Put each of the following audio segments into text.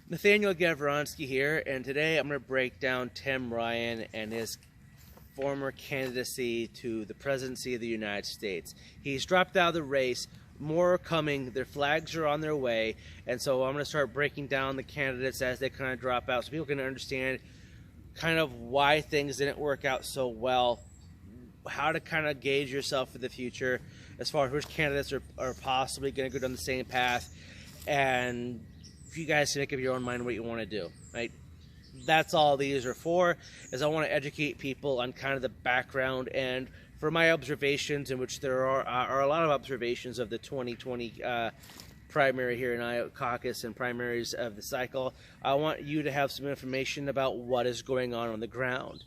Nathaniel Gavronsky here, and today I'm going to break down Tim Ryan and his former candidacy to the presidency of the United States. He's dropped out of the race. More are coming. Their flags are on their way, and so I'm going to start breaking down the candidates as they kind of drop out so people can understand kind of why things didn't work out so well, how to kind of gauge yourself for the future as far as which candidates are possibly going to go down the same path, and you guys can make up your own mind what you want to do, right? That's all these are for, is I want to educate people on kind of the background and for my observations, in which there are a lot of observations of the 2020 primary here in Iowa caucus and primaries of the cycle. I want you to have some information about what is going on the ground.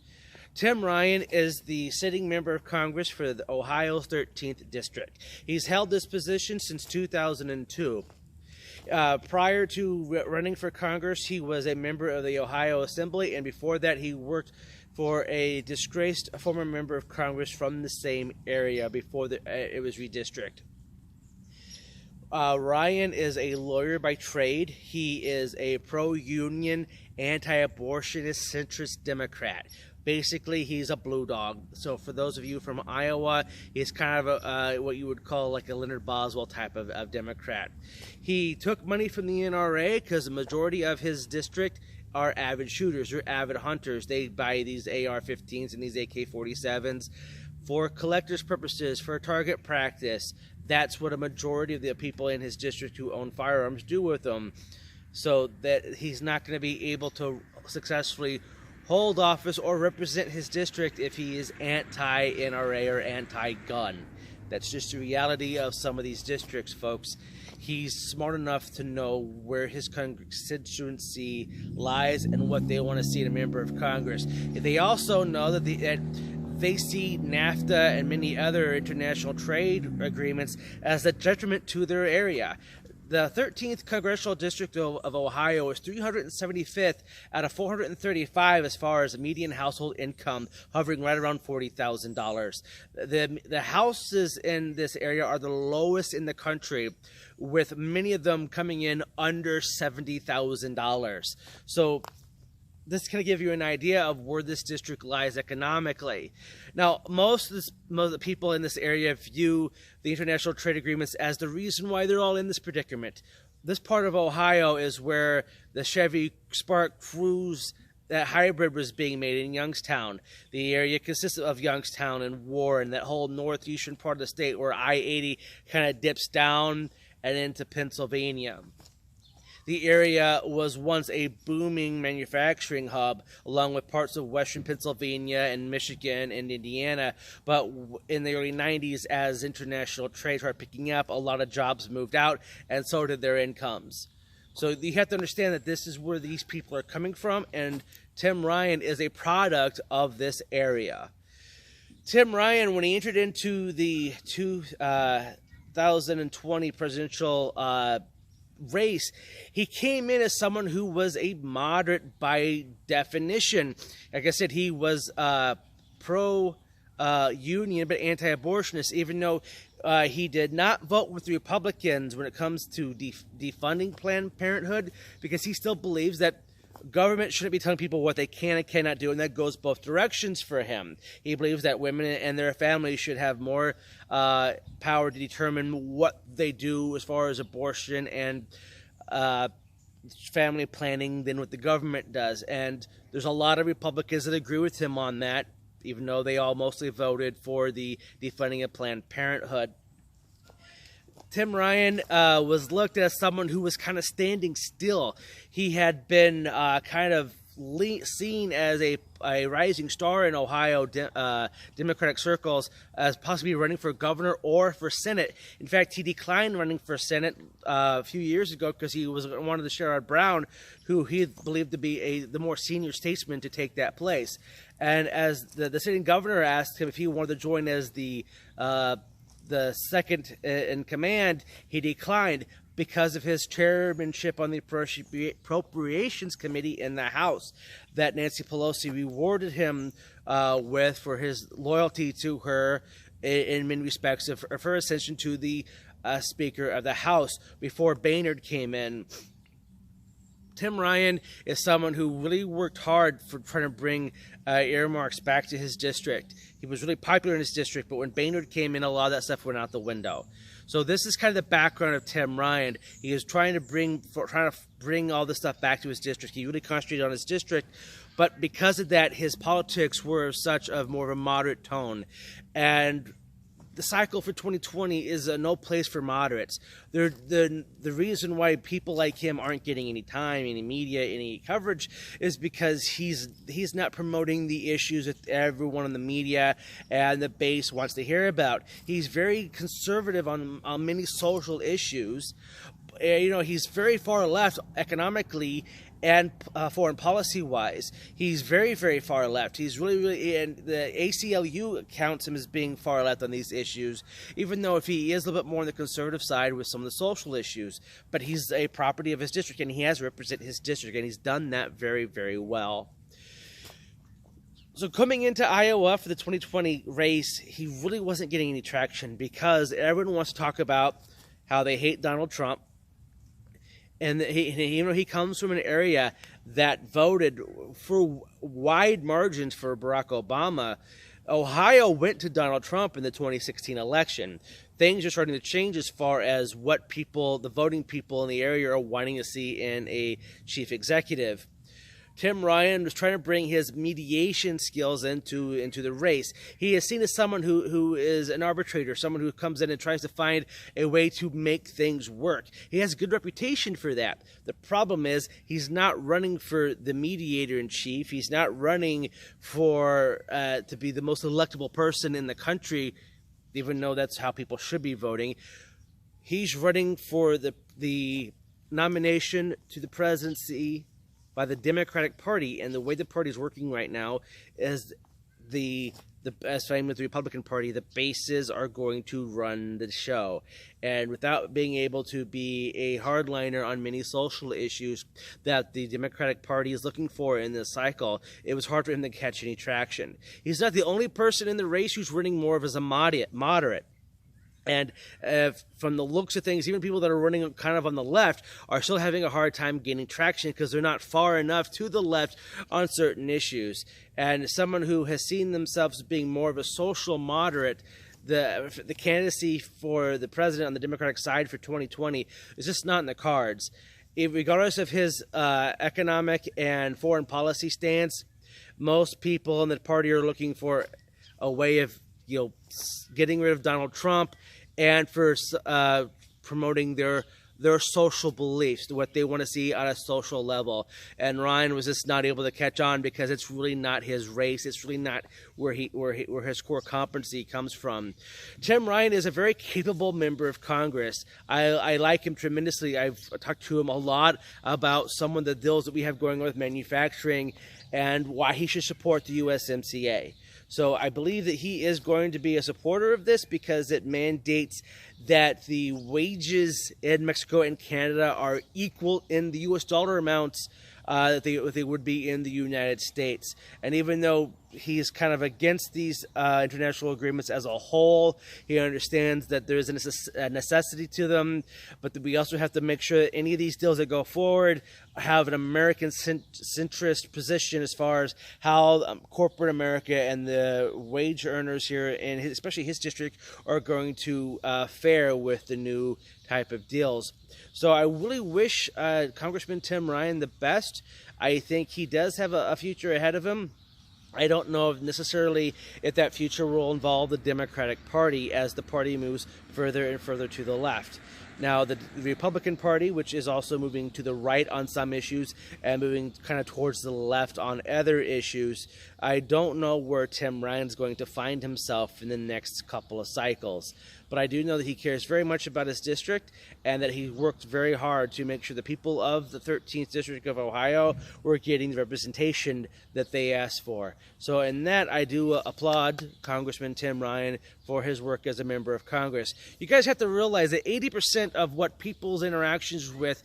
Tim Ryan is the sitting member of Congress for the Ohio's 13th District. He's held this position since 2002. Prior to running for Congress, he was a member of the Ohio Assembly, and before that he worked for a disgraced former member of Congress from the same area before it was redistricted. Ryan is a lawyer by trade. He is a pro-union, anti-abortionist, centrist Democrat. Basically, he's a blue dog. So for those of you from Iowa, he's kind of what you would call like a Leonard Boswell type of Democrat. He took money from the NRA because the majority of his district are avid shooters or avid hunters. They buy these AR-15s and these AK-47s for collector's purposes, for target practice. That's what a majority of the people in his district who own firearms do with them. So that he's not going to be able to successfully hold office or represent his district if he is anti-NRA or anti-gun. That's just the reality of some of these districts, folks. He's smart enough to know where his constituency lies and what they want to see in a member of Congress. They also know that they see NAFTA and many other international trade agreements as a detriment to their area. The 13th Congressional District of Ohio is 375th out of 435 as far as the median household income, hovering right around $40,000. The houses in this area are the lowest in the country, with many of them coming in under $70,000. So this can give you an idea of where this district lies economically. Now, most of the people in this area view the international trade agreements as the reason why they're all in this predicament. This part of Ohio is where the Chevy Spark Cruze, that hybrid, was being made in Youngstown. The area consists of Youngstown and Warren, that whole northeastern part of the state where I-80 kind of dips down and into Pennsylvania. The area was once a booming manufacturing hub, along with parts of western Pennsylvania and Michigan and Indiana. But in the early 90s, as international trade started picking up, a lot of jobs moved out, and so did their incomes. So you have to understand that this is where these people are coming from, and Tim Ryan is a product of this area. Tim Ryan, when he entered into the 2020 presidential race, he came in as someone who was a moderate by definition. Like I said, he was pro-union but anti-abortionist, even though he did not vote with the Republicans when it comes to defunding Planned Parenthood, because he still believes that government shouldn't be telling people what they can and cannot do, and that goes both directions for him. He believes that women and their families should have more power to determine what they do as far as abortion and family planning than what the government does. And there's a lot of Republicans that agree with him on that, even though they all mostly voted for the defunding of Planned Parenthood. Tim Ryan was looked at as someone who was kind of standing still. He had been kind of seen as a rising star in Ohio Democratic circles as possibly running for governor or for Senate. In fact, he declined running for Senate a few years ago because he wanted to Sherrod Brown, who he believed to be the more senior statesman, to take that place. And as the sitting governor asked him if he wanted to join as the second in command, he declined because of his chairmanship on the Appropriations Committee in the House that Nancy Pelosi rewarded him with for his loyalty to her in many respects of her ascension to the Speaker of the House before Boehner came in. Tim Ryan is someone who really worked hard for trying to bring earmarks back to his district. He was really popular in his district, but when Boehner came in, a lot of that stuff went out the window. So this is kind of the background of Tim Ryan. He is trying to bring all this stuff back to his district. He really concentrated on his district, but because of that, his politics were more of a moderate tone. And the cycle for 2020 is no place for moderates. The reason why people like him aren't getting any time, any media, any coverage is because he's not promoting the issues that everyone in the media and the base wants to hear about. He's very conservative on many social issues. He's very far left economically and foreign policy wise. He's very, very far left. He's really, and the ACLU counts him as being far left on these issues, even though if he is a little bit more on the conservative side with some of the social issues. But he's a property of his district, and he has represented his district, and he's done that very, very well. So coming into Iowa for the 2020 race, he really wasn't getting any traction because everyone wants to talk about how they hate Donald Trump. And he comes from an area that voted for wide margins for Barack Obama. Ohio went to Donald Trump in the 2016 election. Things are starting to change as far as what the voting people in the area are wanting to see in a chief executive. Tim Ryan was trying to bring his mediation skills into the race. He is seen as someone who is an arbitrator, someone who comes in and tries to find a way to make things work. He has a good reputation for that. The problem is he's not running for the mediator-in-chief. He's not running for to be the most electable person in the country, even though that's how people should be voting. He's running for the nomination to the presidency by the Democratic Party, and the way the party is working right now is as same with the Republican Party, the bases are going to run the show. And without being able to be a hardliner on many social issues that the Democratic Party is looking for in this cycle, it was hard for him to catch any traction. He's not the only person in the race who's running more of as a moderate. And from the looks of things, even people that are running kind of on the left are still having a hard time gaining traction because they're not far enough to the left on certain issues. And someone who has seen themselves being more of a social moderate, the candidacy for the president on the Democratic side for 2020 is just not in the cards. Regardless of his economic and foreign policy stance, most people in the party are looking for a way of getting rid of Donald Trump and for promoting their social beliefs, what they want to see on a social level. And Ryan was just not able to catch on because it's really not his race. It's really not where his core competency comes from. Tim Ryan is a very capable member of Congress. I like him tremendously. I've talked to him a lot about some of the deals that we have going on with manufacturing and why he should support the USMCA. So I believe that he is going to be a supporter of this because it mandates that the wages in Mexico and Canada are equal in the U.S. dollar amounts that they would be in the United States. And even though he's kind of against these international agreements as a whole, he understands that there is a necessity to them, but that we also have to make sure that any of these deals that go forward have an American centrist position as far as how corporate America and the wage earners here, and especially his district, are going to fare with the new type of deals. So I really wish Congressman Tim Ryan the best. I think he does have a future ahead of him. I don't know necessarily if that future will involve the Democratic Party as the party moves further and further to the left. Now, the Republican Party, which is also moving to the right on some issues and moving kind of towards the left on other issues, I don't know where Tim Ryan's going to find himself in the next couple of cycles. But I do know that he cares very much about his district and that he worked very hard to make sure the people of the 13th District of Ohio were getting the representation that they asked for. So in that, I do applaud Congressman Tim Ryan for his work as a member of Congress. You guys have to realize that 80% of what people's interactions with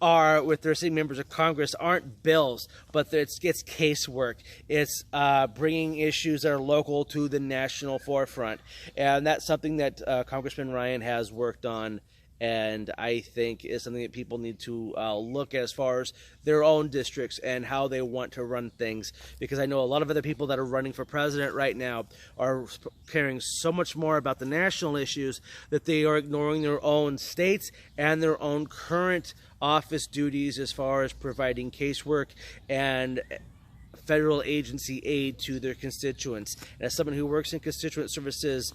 their sitting members of Congress aren't bills, but it's casework. It's bringing issues that are local to the national forefront. And that's something that Congressman Ryan has worked on And I think is something that people need to look at as far as their own districts and how they want to run things. Because I know a lot of other people that are running for president right now are caring so much more about the national issues that they are ignoring their own states and their own current office duties as far as providing casework and federal agency aid to their constituents. And as someone who works in constituent services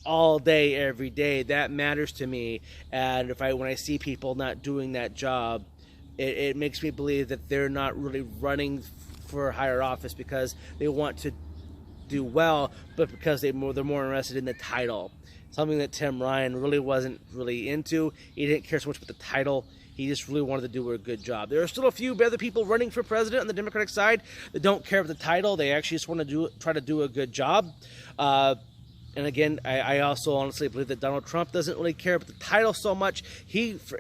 all day, every day, that matters to me. And when I see people not doing that job, it makes me believe that they're not really running for a higher office because they want to do well, but because they're more interested in the title. Something that Tim Ryan really wasn't really into. He didn't care so much about the title. He just really wanted to do a good job. There are still a few other people running for president on the Democratic side that don't care about the title. They actually just want to try to do a good job. And again, I also honestly believe that Donald Trump doesn't really care about the title so much.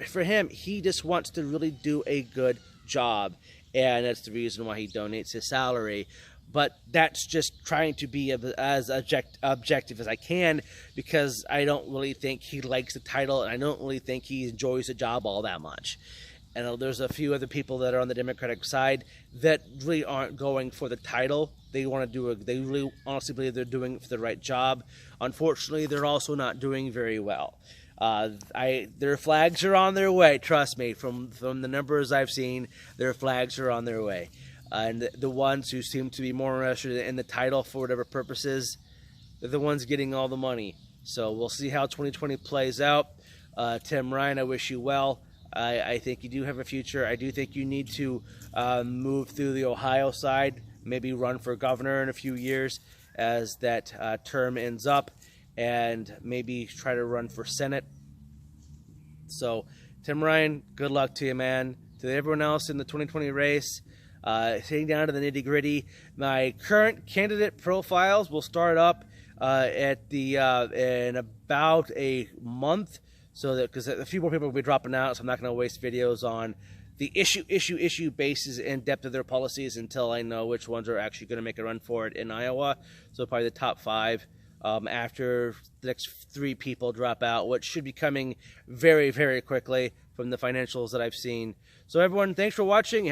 For him, he just wants to really do a good job. And that's the reason why he donates his salary. But that's just trying to be as objective as I can, because I don't really think he likes the title, and I don't really think he enjoys the job all that much. And there's a few other people that are on the Democratic side that really aren't going for the title. They really honestly believe they're doing it for the right job. Unfortunately, they're also not doing very well. Their flags are on their way. Trust me, from the numbers I've seen, their flags are on their way. And the ones who seem to be more interested in the title for whatever purposes, they're the ones getting all the money. So we'll see how 2020 plays out. Tim Ryan, I wish you well. I think you do have a future. I do think you need to move through the Ohio side, maybe run for governor in a few years as that term ends up, and maybe try to run for Senate. So, Tim Ryan, good luck to you, man. To everyone else in the 2020 race, hitting down to the nitty-gritty, my current candidate profiles will start up in about a month. So that, because a few more people will be dropping out, so I'm not going to waste videos on the issue basis and depth of their policies until I know which ones are actually going to make a run for it in Iowa. So probably the top 5 after the next 3 people drop out, which should be coming very, very quickly from the financials that I've seen. So everyone, thanks for watching.